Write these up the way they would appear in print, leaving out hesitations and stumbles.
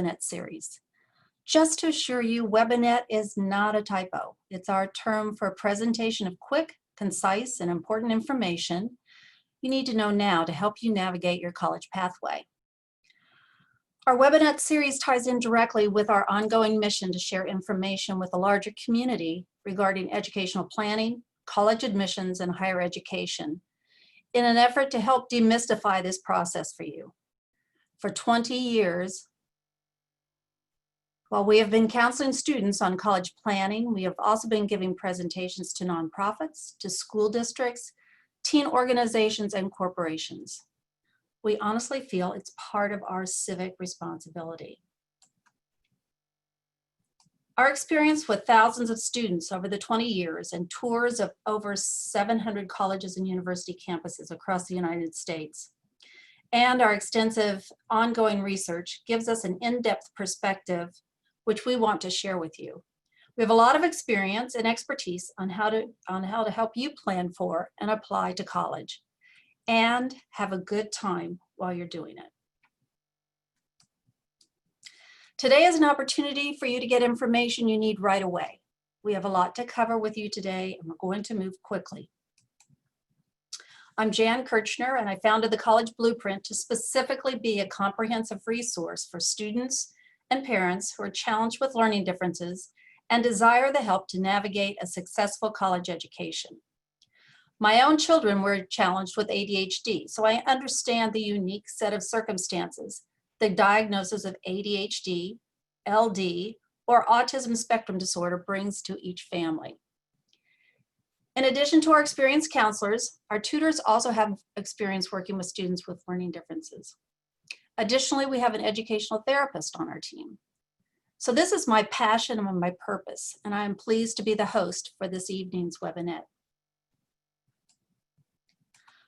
webinar series. Just to assure you, webinar is not a typo. It's our term for a presentation of quick, concise, and important information you need to know now to help you navigate your college pathway. Our webinar series ties in directly with our ongoing mission to share information with a larger community regarding educational planning, college admissions, and higher education in an effort to help demystify this process for you. For 20 years, while we have been counseling students on college planning, we have also been giving presentations to nonprofits, to school districts, teen organizations, and corporations. We honestly feel it's part of our civic responsibility. Our experience with thousands of students over the 20 years and tours of over 700 colleges and university campuses across the United States, and our extensive ongoing research gives us an in-depth perspective which we want to share with you. We have a lot of experience and expertise on how to help you plan for and apply to college and have a good time while you're doing it. Today is an opportunity for you to get information you need right away. We have a lot to cover with you today, and we're going to move quickly. I'm Jan Kirchner, and I founded the College Blueprint to specifically be a comprehensive resource for students and parents who are challenged with learning differences and desire the help to navigate a successful college education. My own children were challenged with ADHD, so I understand the unique set of circumstances the diagnosis of ADHD, LD, or autism spectrum disorder brings to each family. In addition to our experienced counselors, our tutors also have experience working with students with learning differences. Additionally, we have an educational therapist on our team. So this is my passion and my purpose, and I am pleased to be the host for this evening's webinar.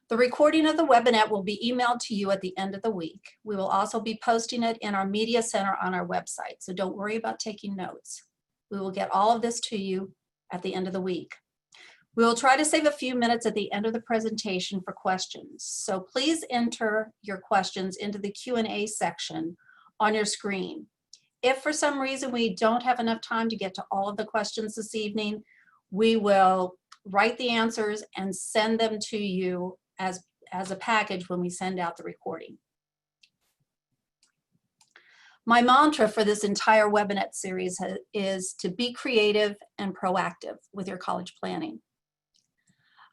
The recording of the webinar will be emailed to you at the end of the week. We will also be posting it in our media center on our website, so don't worry about taking notes. We will get all of this to you at the end of the week. We will try to save a few minutes at the end of the presentation for questions, so please enter your questions into the Q&A section on your screen. If for some reason we don't have enough time to get to all of the questions this evening, we will write the answers and send them to you as a package when we send out the recording. My mantra for this entire webinar series is to be creative and proactive with your college planning.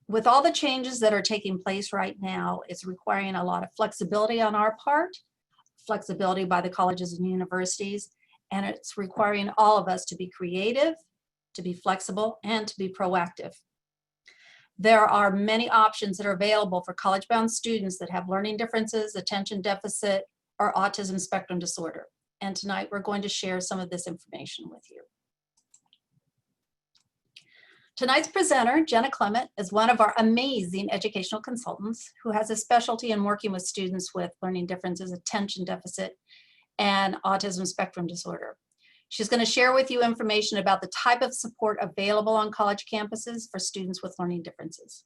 With all the changes that are taking place right now, it's requiring a lot of flexibility on our part, flexibility by the colleges and universities, and it's requiring all of us to be creative, to be flexible, and to be proactive. There are many options that are available for college-bound students that have learning differences, attention deficit, or autism spectrum disorder. And tonight we're going to share some of this information with you. Tonight's presenter, Jenna Clement, is one of our amazing educational consultants who has a specialty in working with students with learning differences, attention deficit, and autism spectrum disorder. She's going to share with you information about the type of support available on college campuses for students with learning differences.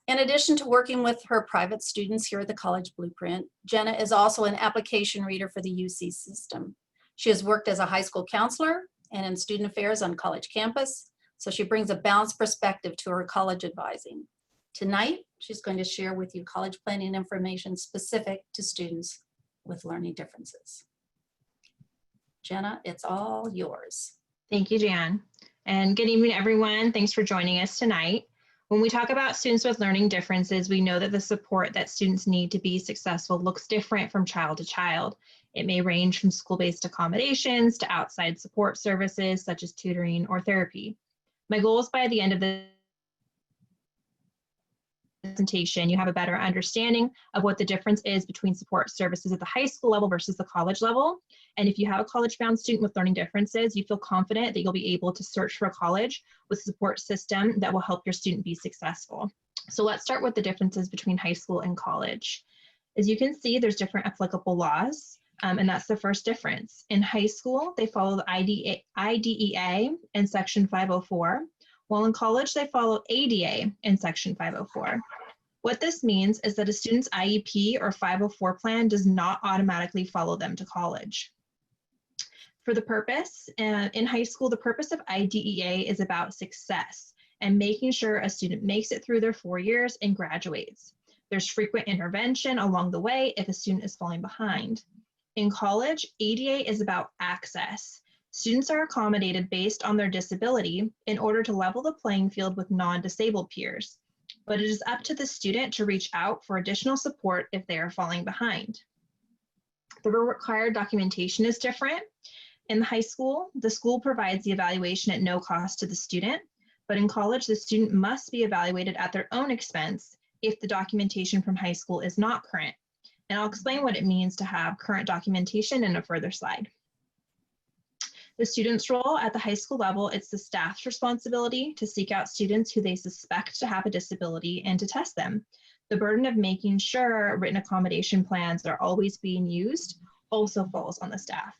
In addition to working with her private students here at the College Blueprint, Jenna is also an application reader for the UC system. She has worked as a high school counselor and in student affairs on college campus, so she brings a balanced perspective to her college advising. Tonight, she's going to share with you college planning information specific to students with learning differences. Jenna, it's all yours. Thank you, Jan. And good evening, everyone. Thanks for joining us tonight. When we talk about students with learning differences, we know that the support that students need to be successful looks different from child to child. It may range from school-based accommodations to outside support services such as tutoring or therapy. My goal is by the end of the presentation, you have a better understanding of what the difference is between support services at the high school level versus the college level. And if you have a college-bound student with learning differences, you feel confident that you'll be able to search for a college with a support system that will help your student be successful. So let's start with the differences between high school and college. As you can see, there's different applicable laws, and that's the first difference. In high school, they follow the IDEA in Section 504, while in college, they follow ADA in Section 504. What this means is that a student's IEP or 504 plan does not automatically follow them to college. For the purpose, in high school, the purpose of IDEA is about success and making sure a student makes it through their 4 years and graduates. There's frequent intervention along the way if a student is falling behind. In college, ADA is about access. Students are accommodated based on their disability in order to level the playing field with non-disabled peers, but it is up to the student to reach out for additional support if they are falling behind. The required documentation is different. In high school, the school provides the evaluation at no cost to the student, but in college, the student must be evaluated at their own expense if the documentation from high school is not current. And I'll explain what it means to have current documentation in a further slide. The student's role at the high school level, it's the staff's responsibility to seek out students who they suspect to have a disability and to test them. The burden of making sure written accommodation plans are always being used also falls on the staff.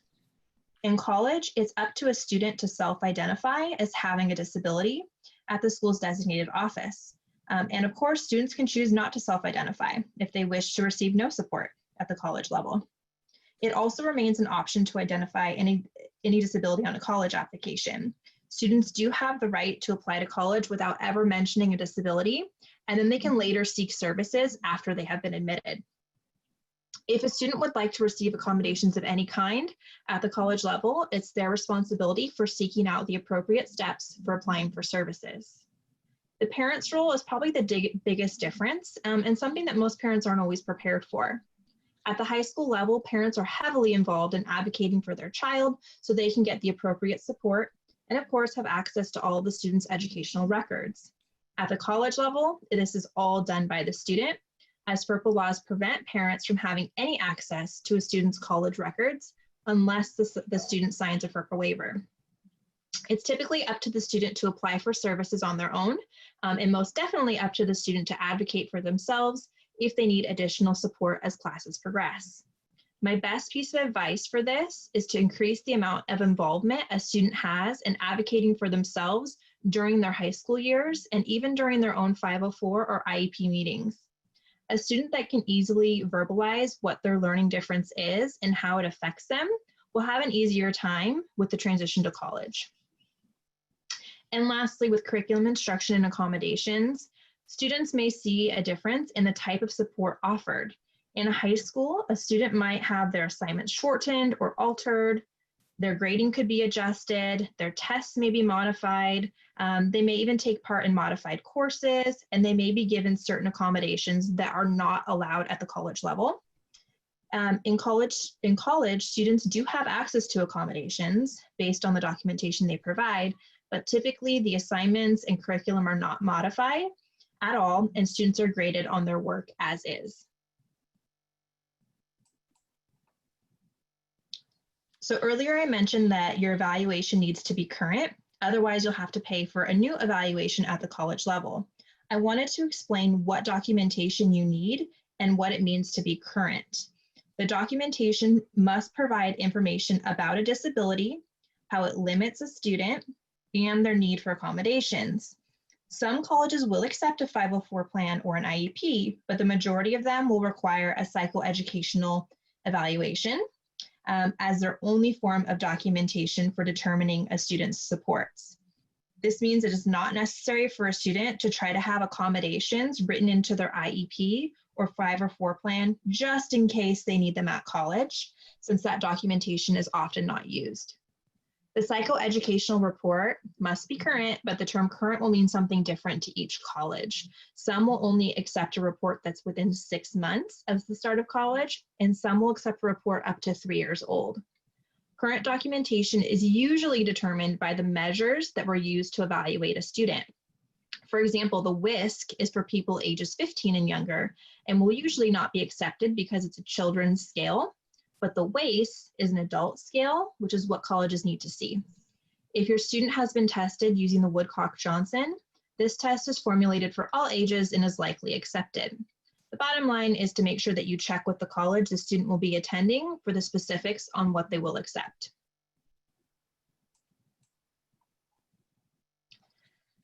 In college, it's up to a student to self-identify as having a disability at the school's designated office. And of course, students can choose not to self-identify if they wish to receive no support at the college level. It also remains an option to identify any disability on a college application. Students do have the right to apply to college without ever mentioning a disability, and then they can later seek services after they have been admitted. If a student would like to receive accommodations of any kind at the college level, it's their responsibility for seeking out the appropriate steps for applying for services. The parent's role is probably the biggest difference and something that most parents aren't always prepared for. At the high school level, parents are heavily involved in advocating for their child so they can get the appropriate support and of course have access to all of the student's educational records. At the college level, this is all done by the student, as FERPA laws prevent parents from having any access to a student's college records unless the student signs a FERPA waiver. It's typically up to the student to apply for services on their own, and most definitely up to the student to advocate for themselves if they need additional support as classes progress. My best piece of advice for this is to increase the amount of involvement a student has in advocating for themselves during their high school years and even during their own 504 or IEP meetings. A student that can easily verbalize what their learning difference is and how it affects them will have an easier time with the transition to college. And lastly, with curriculum instruction and accommodations, students may see a difference in the type of support offered. In a high school, a student might have their assignments shortened or altered, their grading could be adjusted, their tests may be modified, they may even take part in modified courses, and they may be given certain accommodations that are not allowed at the college level. In college, students do have access to accommodations based on the documentation they provide, but typically the assignments and curriculum are not modified at all, and students are graded on their work as is. So earlier I mentioned that your evaluation needs to be current, otherwise you'll have to pay for a new evaluation at the college level. I wanted to explain what documentation you need and what it means to be current. The documentation must provide information about a disability, how it limits a student, and their need for accommodations. Some colleges will accept a 504 plan or an IEP, but the majority of them will require a psychoeducational evaluation as their only form of documentation for determining a student's supports. This means it is not necessary for a student to try to have accommodations written into their IEP or 504 plan just in case they need them at college, since that documentation is often not used. The psychoeducational report must be current, but the term current will mean something different to each college. Some will only accept a report that's within 6 months of the start of college, and some will accept a report up to 3 years old. Current documentation is usually determined by the measures that were used to evaluate a student. For example, the WISC is for people ages 15 and younger, and will usually not be accepted because it's a children's scale. But the WACE is an adult scale, which is what colleges need to see. If your student has been tested using the Woodcock-Johnson, this test is formulated for all ages and is likely accepted. The bottom line is to make sure that you check with the college the student will be attending for the specifics on what they will accept.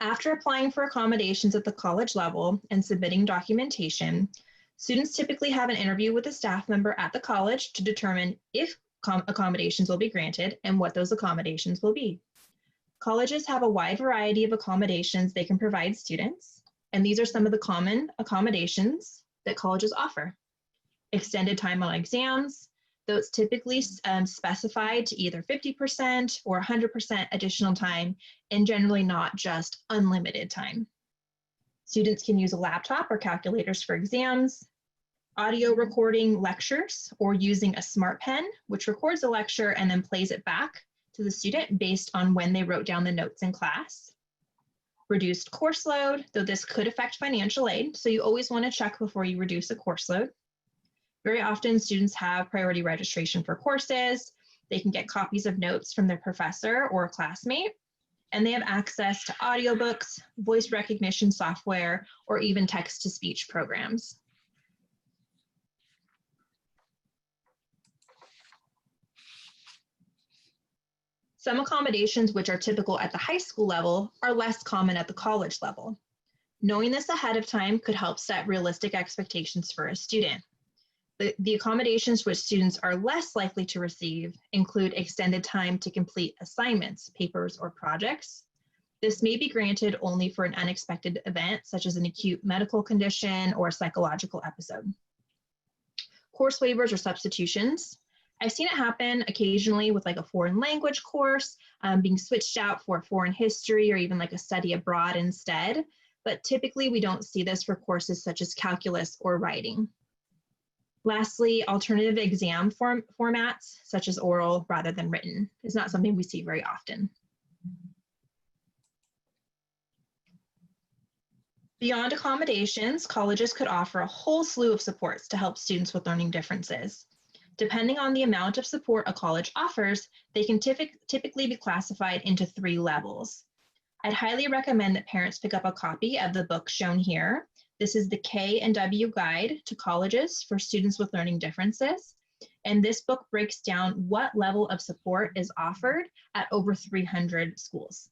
After applying for accommodations at the college level and submitting documentation, students typically have an interview with a staff member at the college to determine if accommodations will be granted and what those accommodations will be. Colleges have a wide variety of accommodations they can provide students, and these are some of the common accommodations that colleges offer. Extended time on exams, though it's typically specified to either 50% or 100% additional time, and generally not just unlimited time. Students can use a laptop or calculators for exams, audio recording lectures, or using a smart pen, which records a lecture and then plays it back to the student based on when they wrote down the notes in class. Reduced course load, though this could affect financial aid, so you always want to check before you reduce a course load. Very often, students have priority registration for courses. They can get copies of notes from their professor or a classmate, and they have access to audiobooks, voice recognition software, or even text-to-speech programs. Some accommodations which are typical at the high school level are less common at the college level. Knowing this ahead of time could help set realistic expectations for a student. The accommodations which students are less likely to receive include extended time to complete assignments, papers, or projects. This may be granted only for an unexpected event, such as an acute medical condition or a psychological episode. Course waivers or substitutions. I've seen it happen occasionally with like a foreign language course being switched out for foreign history or even like a study abroad instead, but typically we don't see this for courses such as calculus or writing. Lastly, alternative exam formats, such as oral rather than written, is not something we see very often. Beyond accommodations, colleges could offer a whole slew of supports to help students with learning differences. Depending on the amount of support a college offers, they can typically be classified into 3 levels. I'd highly recommend that parents pick up a copy of the book shown here. This is the K&W Guide to Colleges for Students with Learning Differences. And this book breaks down what level of support is offered at over 300 schools.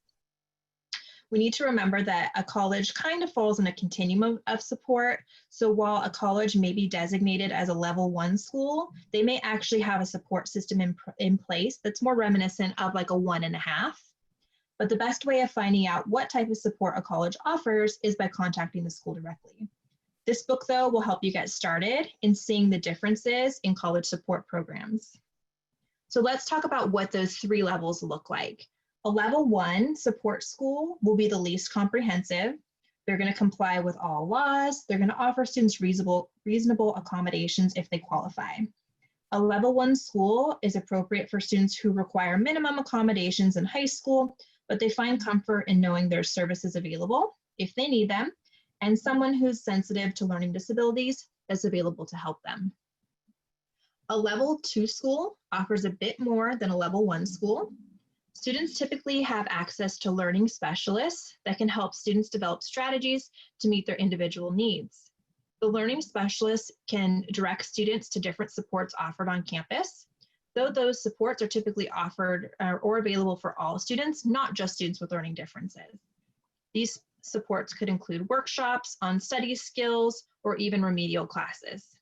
We need to remember that a college kind of falls in a continuum of support. So while a college may be designated as a level 1 school, they may actually have a support system in place that's more reminiscent of like a 1.5. But the best way of finding out what type of support a college offers is by contacting the school directly. This book, though, will help you get started in seeing the differences in college support programs. So let's talk about what those 3 levels look like. A level 1 support school will be the least comprehensive. They're going to comply with all laws. They're going to offer students reasonable accommodations if they qualify. A level 1 school is appropriate for students who require minimum accommodations in high school, but they find comfort in knowing there's services available if they need them, and someone who's sensitive to learning disabilities is available to help them. A level 2 school offers a bit more than a level 1 school. Students typically have access to learning specialists that can help students develop strategies to meet their individual needs. The learning specialists can direct students to different supports offered on campus, though those supports are typically offered or available for all students, not just students with learning differences. These supports could include workshops on study skills or even remedial classes.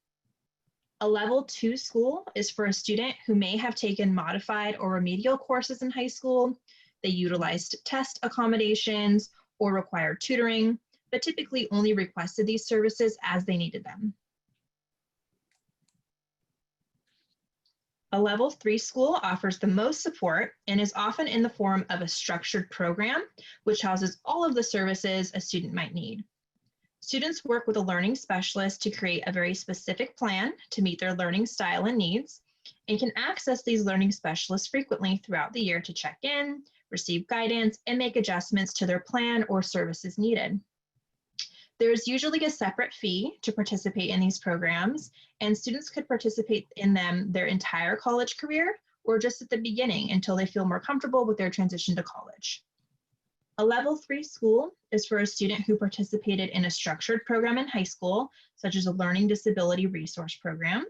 A level 2 school is for a student who may have taken modified or remedial courses in high school. They utilized test accommodations or required tutoring, but typically only requested these services as they needed them. A level 3 school offers the most support and is often in the form of a structured program, which houses all of the services a student might need. Students work with a learning specialist to create a very specific plan to meet their learning style and needs, and can access these learning specialists frequently throughout the year to check in, receive guidance, and make adjustments to their plan or services needed. There's usually a separate fee to participate in these programs, and students could participate in them their entire college career or just at the beginning until they feel more comfortable with their transition to college. A level 3 school is for a student who participated in a structured program in high school, such as a learning disability resource program,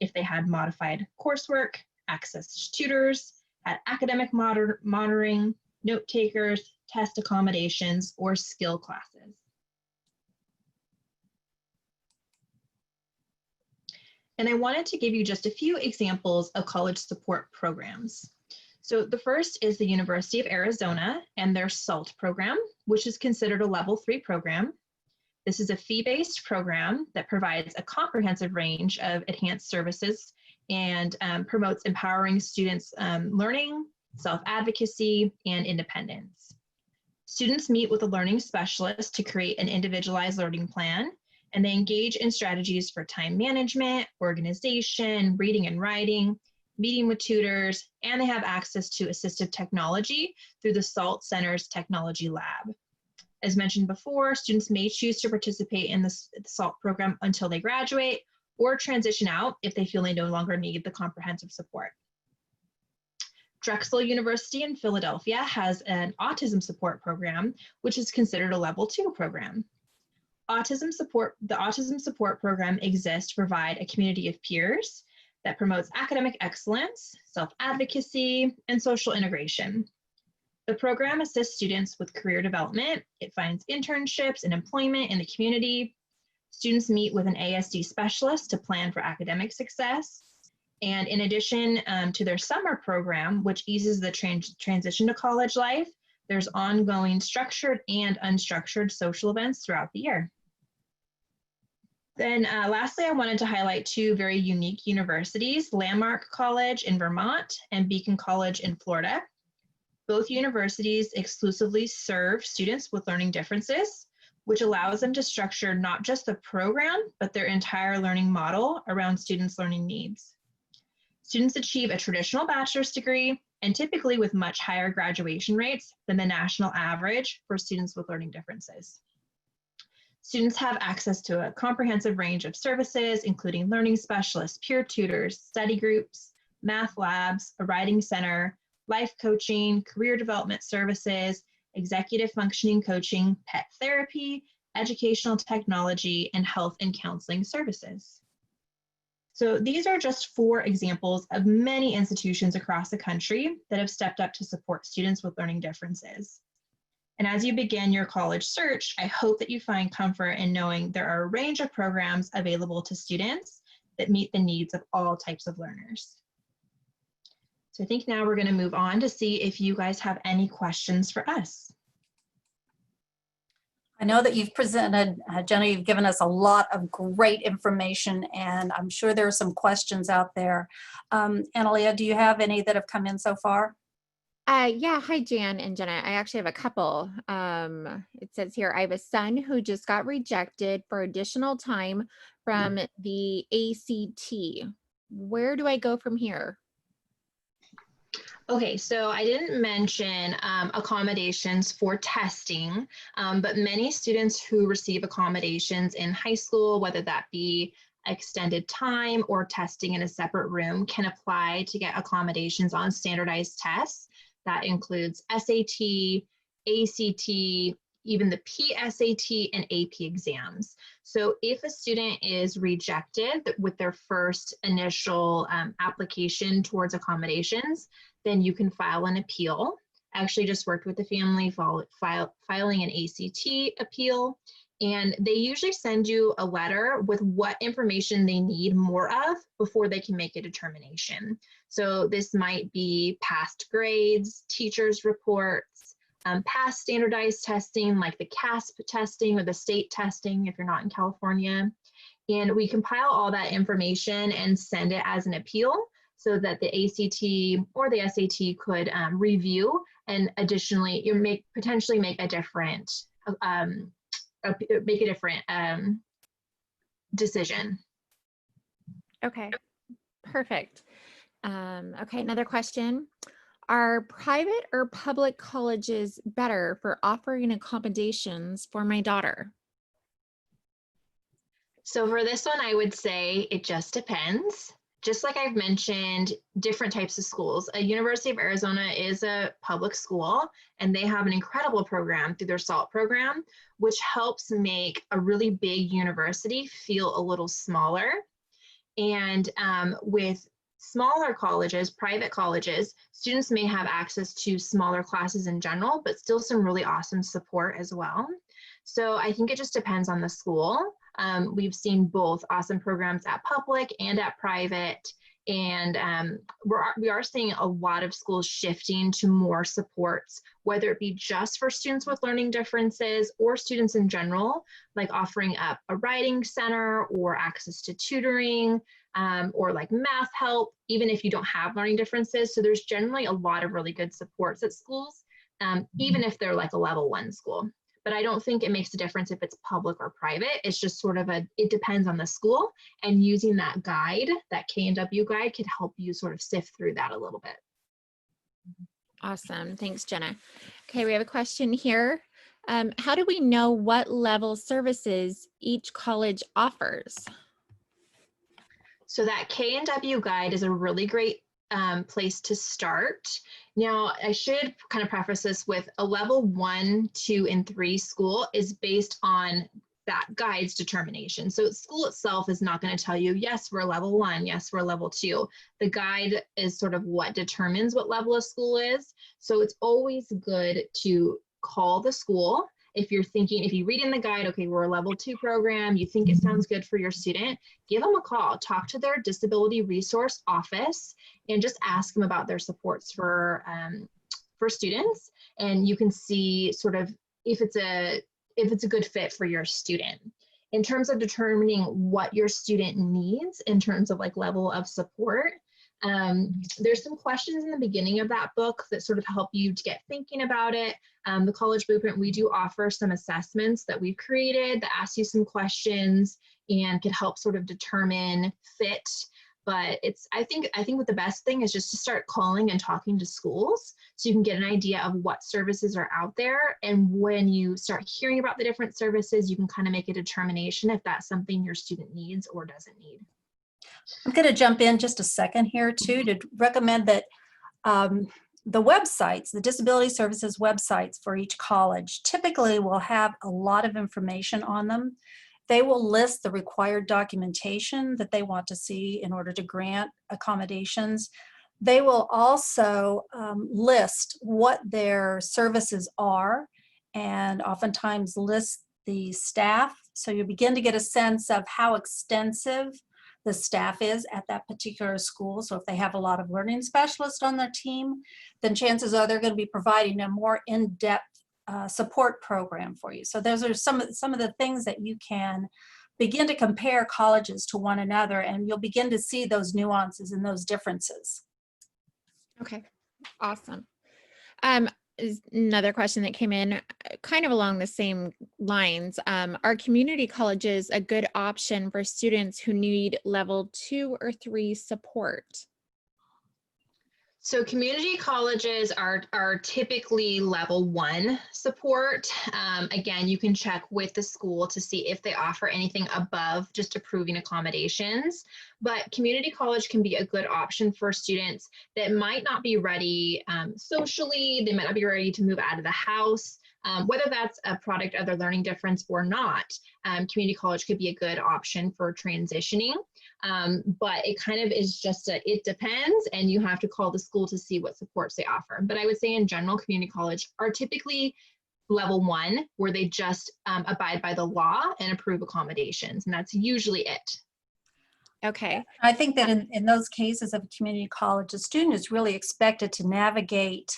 if they had modified coursework, access to tutors, had academic monitoring, note takers, test accommodations, or skill classes. And I wanted to give you just a few examples of college support programs. So the first is the University of Arizona and their SALT program, which is considered a level 3 program. This is a fee-based program that provides a comprehensive range of enhanced services and promotes empowering students' learning, self-advocacy, and independence. Students meet with a learning specialist to create an individualized learning plan, and they engage in strategies for time management, organization, reading and writing, meeting with tutors, and they have access to assistive technology through the SALT Center's Technology Lab. As mentioned before, students may choose to participate in the SALT program until they graduate or transition out if they feel they no longer need the comprehensive support. Drexel University in Philadelphia has an autism support program, which is considered a level 2 program. The autism support program exists to provide a community of peers that promotes academic excellence, self-advocacy, and social integration. The program assists students with career development. It finds internships and employment in the community. Students meet with an ASD specialist to plan for academic success. And in addition to their summer program, which eases the transition to college life, there's ongoing structured and unstructured social events throughout the year. Then lastly, I wanted to highlight two very unique universities, Landmark College in Vermont and Beacon College in Florida. Both universities exclusively serve students with learning differences, which allows them to structure not just the program, but their entire learning model around students' learning needs. Students achieve a traditional bachelor's degree and typically with much higher graduation rates than the national average for students with learning differences. Students have access to a comprehensive range of services, including learning specialists, peer tutors, study groups, math labs, a writing center, life coaching, career development services, executive functioning coaching, pet therapy, educational technology, and health and counseling services. So these are just 4 examples of many institutions across the country that have stepped up to support students with learning differences. And as you begin your college search, I hope that you find comfort in knowing there are a range of programs available to students that meet the needs of all types of learners. So I think now we're going to move on to see if you guys have any questions for us. I know that you've presented, Jenna, you've given us a lot of great information, and I'm sure there are some questions out there. Analia, do you have any that have come in so far? Yeah, hi Jan and Jenna. I actually have a couple. It says here, I have a son who just got rejected for additional time from the ACT. Where do I go from here? Okay, so I didn't mention accommodations for testing, but many students who receive accommodations in high school, whether that be extended time or testing in a separate room, can apply to get accommodations on standardized tests. That includes SAT, ACT, even the PSAT and AP exams. So if a student is rejected with their first initial application towards accommodations, then you can file an appeal. I actually just worked with the family filing an ACT appeal, and they usually send you a letter with what information they need more of before they can make a determination. So this might be past grades, teachers' reports, past standardized testing like the CASP testing or the state testing if you're not in California. And we compile all that information and send it as an appeal so that the ACT or the SAT could review and additionally potentially make a different decision. Okay, perfect. Okay, another question. Are private or public colleges better for offering accommodations for my daughter? So for this one, I would say it just depends. Just like I've mentioned, different types of schools. A University of Arizona is a public school, and they have an incredible program through their SALT program, which helps make a really big university feel a little smaller. And with smaller colleges, private colleges, students may have access to smaller classes in general, but still some really awesome support as well. So I think it just depends on the school. We've seen both awesome programs at public and at private. And we are seeing a lot of schools shifting to more supports, whether it be just for students with learning differences or students in general, like offering up a writing center or access to tutoring, or like math help, even if you don't have learning differences. So there's generally a lot of really good supports at schools, even if they're like a level 1 school. But I don't think it makes a difference if it's public or private. It's just sort of it depends on the school, and using that guide, that K&W guide, could help you sort of sift through that a little bit. Awesome. Thanks, Jenna. Okay, we have a question here. How do we know what level services each college offers? So that K&W guide is a really great place to start. Now, I should kind of preface this with a level 1, 2, and 3 school is based on that guide's determination. So school itself is not going to tell you, yes, we're level 1, yes, we're level 2. The guide is sort of what determines what level a school is. So it's always good to call the school. If you're thinking, if you read in the guide, okay, we're a level 2 program, you think it sounds good for your student, give them a call, talk to their disability resource office, and just ask them about their supports for students. And you can see sort of if it's a good fit for your student. In terms of determining what your student needs in terms of like level of support, there's some questions in the beginning of that book that sort of help you to get thinking about it. The College Blueprint, we do offer some assessments that we've created that ask you some questions and could help sort of determine fit. But I think what the best thing is just to start calling and talking to schools so you can get an idea of what services are out there. And when you start hearing about the different services, you can kind of make a determination if that's something your student needs or doesn't need. I'm going to jump in just a second here too to recommend that the websites, the disability services websites for each college typically will have a lot of information on them. They will list the required documentation that they want to see in order to grant accommodations. They will also list what their services are and oftentimes list the staff. So you begin to get a sense of how extensive the staff is at that particular school. So if they have a lot of learning specialists on their team, then chances are they're going to be providing a more in-depth support program for you. So those are some of the things that you can begin to compare colleges to one another, and you'll begin to see those nuances and those differences. Okay, awesome. Is another question that came in kind of along the same lines. Are community colleges a good option for students who need level 2 or 3 support? So community colleges are typically level 1 support. Again, you can check with the school to see if they offer anything above just approving accommodations. But community college can be a good option for students that might not be ready socially, they might not be ready to move out of the house. Whether that's a product of their learning difference or not, community college could be a good option for transitioning. But it kind of is just it depends, and you have to call the school to see what supports they offer. But I would say in general, community college are typically level 1, where they just abide by the law and approve accommodations, and that's usually it. Okay. I think that in those cases of community college, the student is really expected to navigate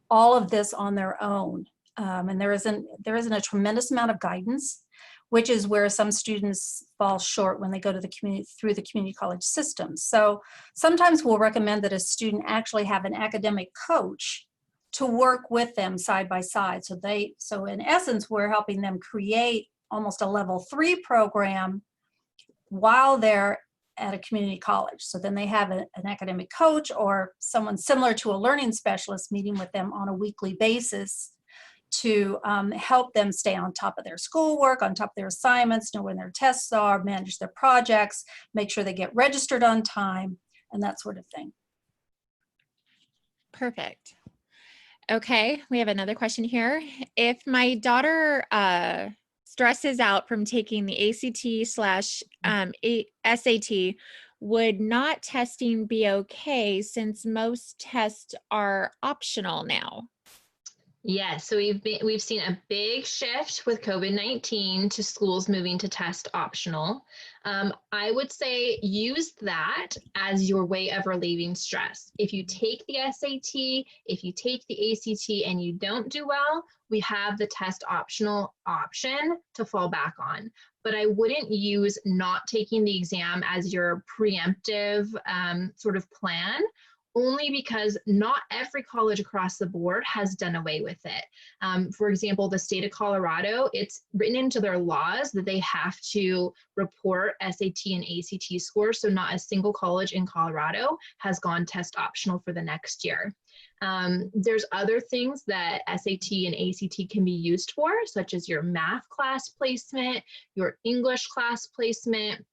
all of this on their own. And there isn't a tremendous amount of guidance, which is where some students fall short when they go to through the community college system. So sometimes we'll recommend that a student actually have an academic coach to work with them side by side. So in essence, we're helping them create almost a level 3 program while they're at a community college. So then they have an academic coach or someone similar to a learning specialist meeting with them on a weekly basis to help them stay on top of their schoolwork, on top of their assignments, know when their tests are, manage their projects, make sure they get registered on time, and that sort of thing. Perfect. Okay, we have another question here. If my daughter stresses out from taking the ACT/SAT, would not testing be okay since most tests are optional now? Yes, so we've seen a big shift with COVID-19 to schools moving to test optional. I would say use that as your way of relieving stress. If you take the SAT, if you take the ACT and you don't do well, we have the test optional option to fall back on. But I wouldn't use not taking the exam as your preemptive sort of plan, only because not every college across the board has done away with it. For example, the state of Colorado, it's written into their laws that they have to report SAT and ACT scores. So not a single college in Colorado has gone test optional for the next year. There's other things that SAT and ACT can be used for, such as your math class placement, your English class placement.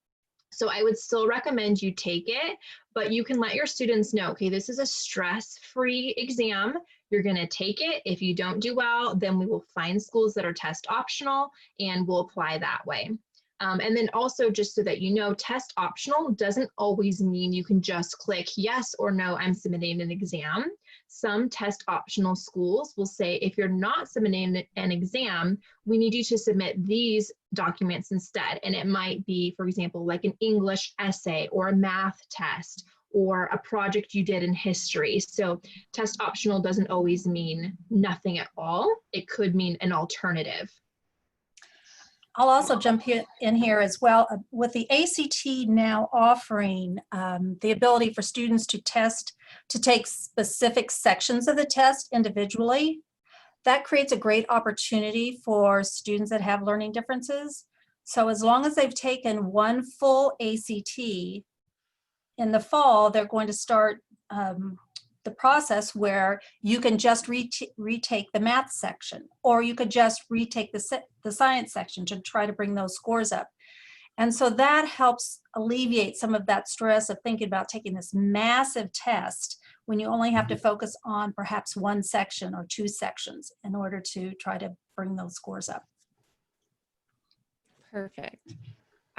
So I would still recommend you take it, but you can let your students know, okay, this is a stress-free exam. You're going to take it. If you don't do well, then we will find schools that are test optional and we'll apply that way. And then also, just so that you know, test optional doesn't always mean you can just click yes or no, I'm submitting an exam. Some test optional schools will say, if you're not submitting an exam, we need you to submit these documents instead. And it might be, for example, like an English essay or a math test or a project you did in history. So test optional doesn't always mean nothing at all. It could mean an alternative. I'll also jump in here as well. With the ACT now offering the ability for students to take specific sections of the test individually, that creates a great opportunity for students that have learning differences. So as long as they've taken one full ACT, in the fall, they're going to start the process where you can just retake the math section, or you could just retake the science section to try to bring those scores up. And so that helps alleviate some of that stress of thinking about taking this massive test when you only have to focus on perhaps one section or two sections in order to try to bring those scores up. Perfect.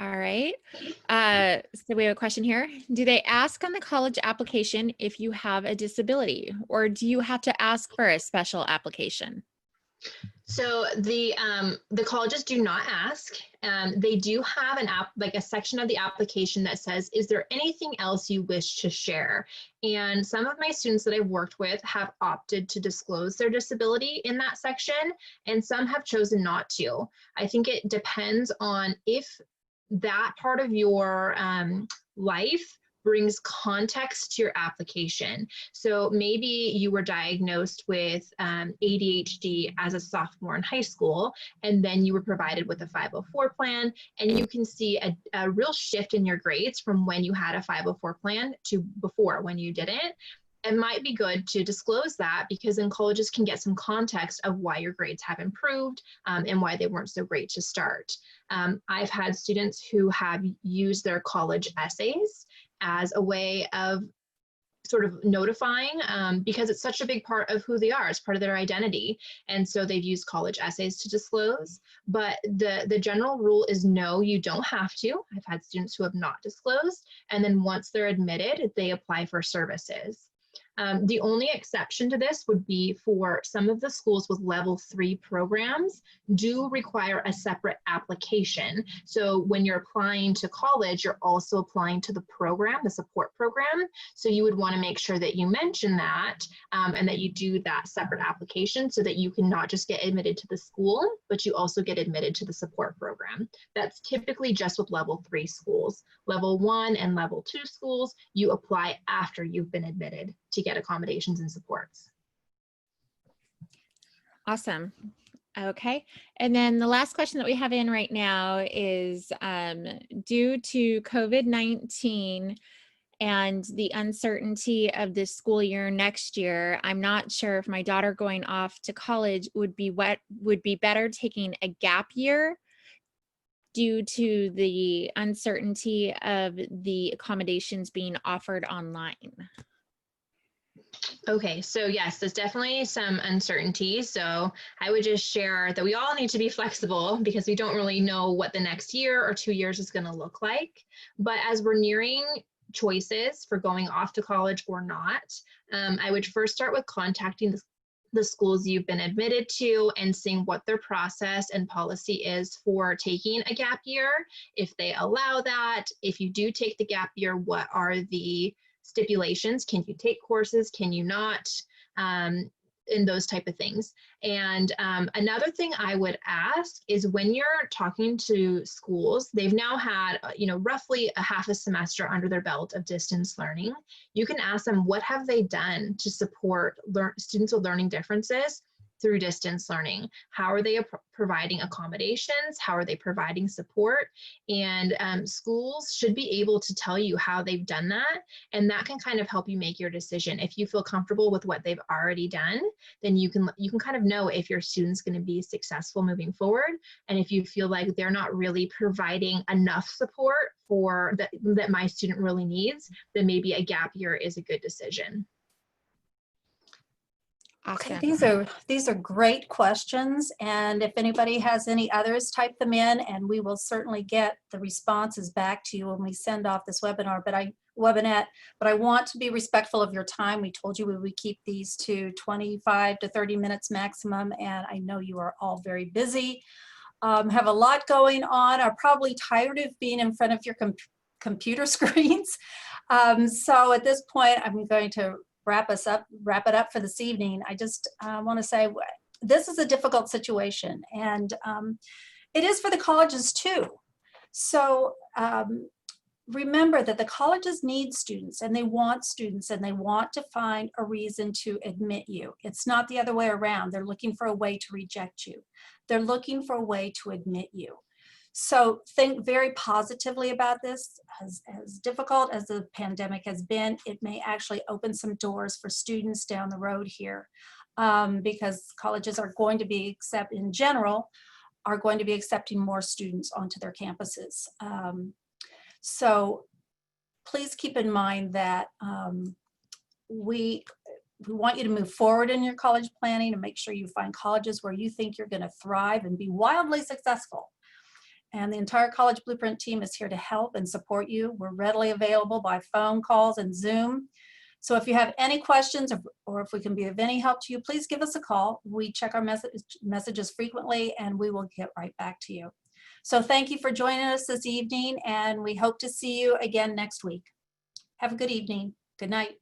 All right. So we have a question here. Do they ask on the college application if you have a disability, or do you have to ask for a special application? So the colleges do not ask. They do have like a section of the application that says, is there anything else you wish to share? And some of my students that I've worked with have opted to disclose their disability in that section, and some have chosen not to. I think it depends on if that part of your life brings context to your application. So maybe you were diagnosed with ADHD as a sophomore in high school, and then you were provided with a 504 plan, and you can see a real shift in your grades from when you had a 504 plan to before when you didn't. It might be good to disclose that, because then colleges can get some context of why your grades have improved and why they weren't so great to start. I've had students who have used their college essays as a way of sort of notifying, because it's such a big part of who they are. It's part of their identity. And so they've used college essays to disclose. But the general rule is no, you don't have to. I've had students who have not disclosed. And then once they're admitted, they apply for services. The only exception to this would be for some of the schools with level 3 programs do require a separate application. So when you're applying to college, you're also applying to the program, the support program. So you would want to make sure that you mention that and that you do that separate application so that you can not just get admitted to the school, but you also get admitted to the support program. That's typically just with level 3 schools. Level 1 and level 2 schools, you apply after you've been admitted to get accommodations and supports. Awesome. Okay. And then the last question that we have in right now is due to COVID-19 and the uncertainty of this school year next year, I'm not sure if my daughter going off to college would be better taking a gap year due to the uncertainty of the accommodations being offered online. Okay, so yes, there's definitely some uncertainty. So I would just share that we all need to be flexible because we don't really know what the next year or 2 years is going to look like. But as we're nearing choices for going off to college or not, I would first start with contacting the schools you've been admitted to and seeing what their process and policy is for taking a gap year, if they allow that. If you do take the gap year, what are the stipulations? Can you take courses? Can you not? And those type of things. And another thing I would ask is, when you're talking to schools, they've now had, roughly a half a semester under their belt of distance learning. You can ask them, what have they done to support students with learning differences through distance learning? How are they providing accommodations? How are they providing support? And schools should be able to tell you how they've done that. And that can kind of help you make your decision. If you feel comfortable with what they've already done, then you can kind of know if your student's going to be successful moving forward. And if you feel like they're not really providing enough support for that my student really needs, then maybe a gap year is a good decision. Okay, Awesome. these are great questions, and if anybody has any others, type them in, and we will certainly get the responses back to you when we send off this webinar. Webinette, but I want to be respectful of your time. We told you we would keep these to 25 to 30 minutes maximum, and I know you are all very busy, have a lot going on, are probably tired of being in front of your computer screens. So at this point, I'm going to wrap it up for this evening. I just want to say this is a difficult situation, and it is for the colleges too. So remember that the colleges need students, and they want to find a reason to admit you. It's not the other way around. They're looking for a way to reject you. They're looking for a way to admit you. So think very positively about this. As difficult as the pandemic has been, it may actually open some doors for students down the road here, because colleges are going to be, in general, are going to be accepting more students onto their campuses. So please keep in mind that we want you to move forward in your college planning and make sure you find colleges where you think you're going to thrive and be wildly successful. And the entire College Blueprint team is here to help and support you. We're readily available by phone calls and Zoom. So if you have any questions, or if we can be of any help to you, please give us a call. We check our messages frequently, and we will get right back to you. So thank you for joining us this evening, and we hope to see you again next week. Have a good evening. Good night.